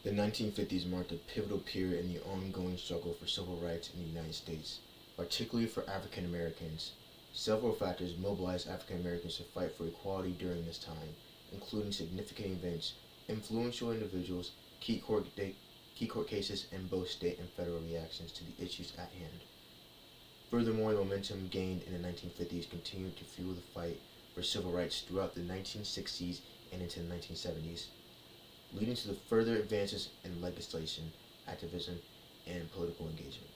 The 1950s marked a pivotal period in the ongoing struggle for civil rights in the United States, particularly for African Americans. Several factors mobilized African Americans to fight for equality during this time, including significant events, influential individuals, key court cases, and both state and federal reactions to the issues at hand. Furthermore, the momentum gained in the 1950s continued to fuel the fight for civil rights throughout the 1960s and into the 1970s, leading to the further advances in legislation, activism, and political engagement.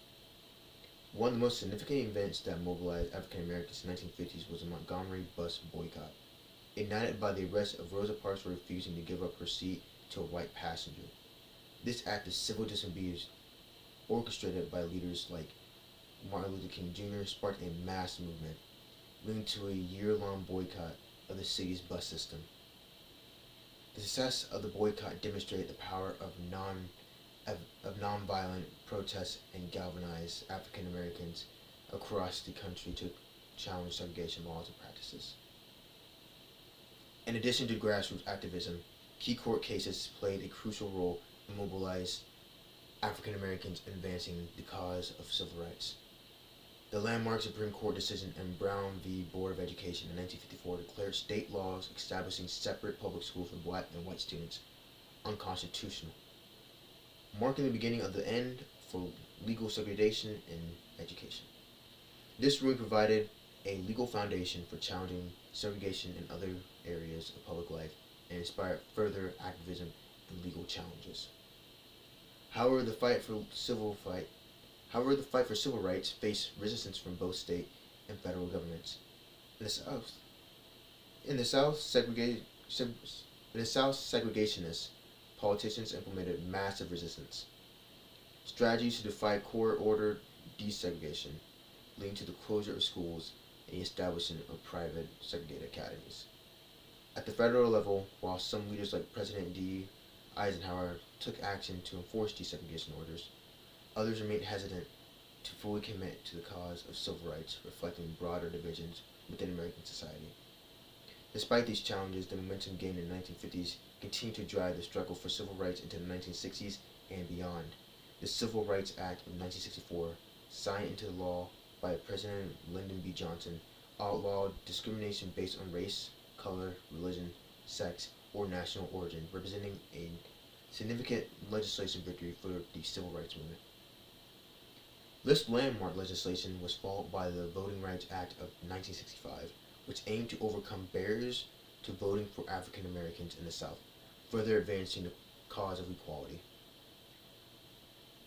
One of the most significant events that mobilized African Americans in the 1950s was the Montgomery bus boycott, ignited by the arrest of Rosa Parks for refusing to give up her seat to a white passenger. This act of civil disobedience, orchestrated by leaders like Martin Luther King Jr., sparked a mass movement, leading to a year-long boycott of the city's bus system. The success of the boycott demonstrated the power of nonviolent protests and galvanized African Americans across the country to challenge segregation laws and practices. In addition to grassroots activism, key court cases played a crucial role in mobilizing African Americans in advancing the cause of civil rights. The landmark Supreme Court decision in Brown v. Board of Education in 1954 declared state laws establishing separate public schools for black and white students unconstitutional, marking the beginning of the end for legal segregation in education. This ruling provided a legal foundation for challenging segregation in other areas of public life and inspired further activism and legal challenges. However, the fight for civil rights faced resistance from both state and federal governments. In the South, segregationists politicians implemented massive resistance strategies to defy court-ordered desegregation, leading to the closure of schools and the establishment of private segregated academies. At the federal level, while some leaders like President D. Eisenhower took action to enforce desegregation orders, others remained hesitant to fully commit to the cause of civil rights, reflecting broader divisions within American society. Despite these challenges, the momentum gained in the 1950s continued to drive the struggle for civil rights into the 1960s and beyond. The Civil Rights Act of 1964, signed into law by President Lyndon B. Johnson, outlawed discrimination based on race, color, religion, sex, or national origin, representing a significant legislation victory for the civil rights movement. This landmark legislation was followed by the Voting Rights Act of 1965, which aimed to overcome barriers to voting for African Americans in the South, further advancing the cause of equality.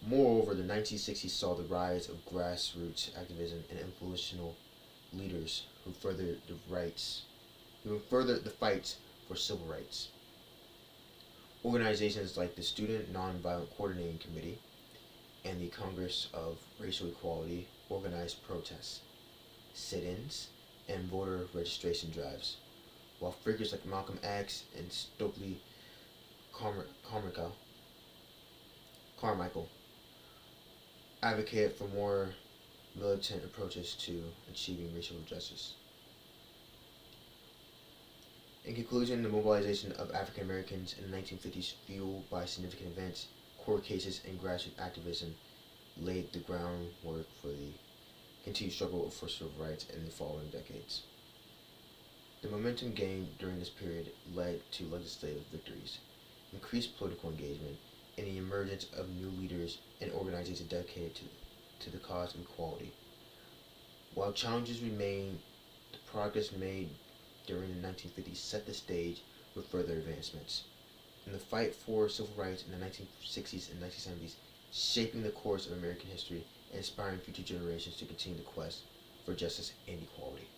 Moreover, the 1960s saw the rise of grassroots activism and influential leaders who furthered the fight for civil rights. Organizations like the Student Nonviolent Coordinating Committee and the Congress of Racial Equality organized protests, sit-ins, and voter registration drives, while figures like Malcolm X and Stokely Carmichael advocated for more militant approaches to achieving racial justice. In conclusion, the mobilization of African Americans in the 1950s, fueled by significant events, court cases, and grassroots activism, laid the groundwork for the continued struggle for civil rights in the following decades. The momentum gained during this period led to legislative victories, increased political engagement, and the emergence of new leaders and organizations dedicated to the cause of equality. While challenges remain, the progress made during the 1950s set the stage for further advancements. In the fight for civil rights in the 1960s and 1970s, shaping the course of American history and inspiring future generations to continue the quest for justice and equality.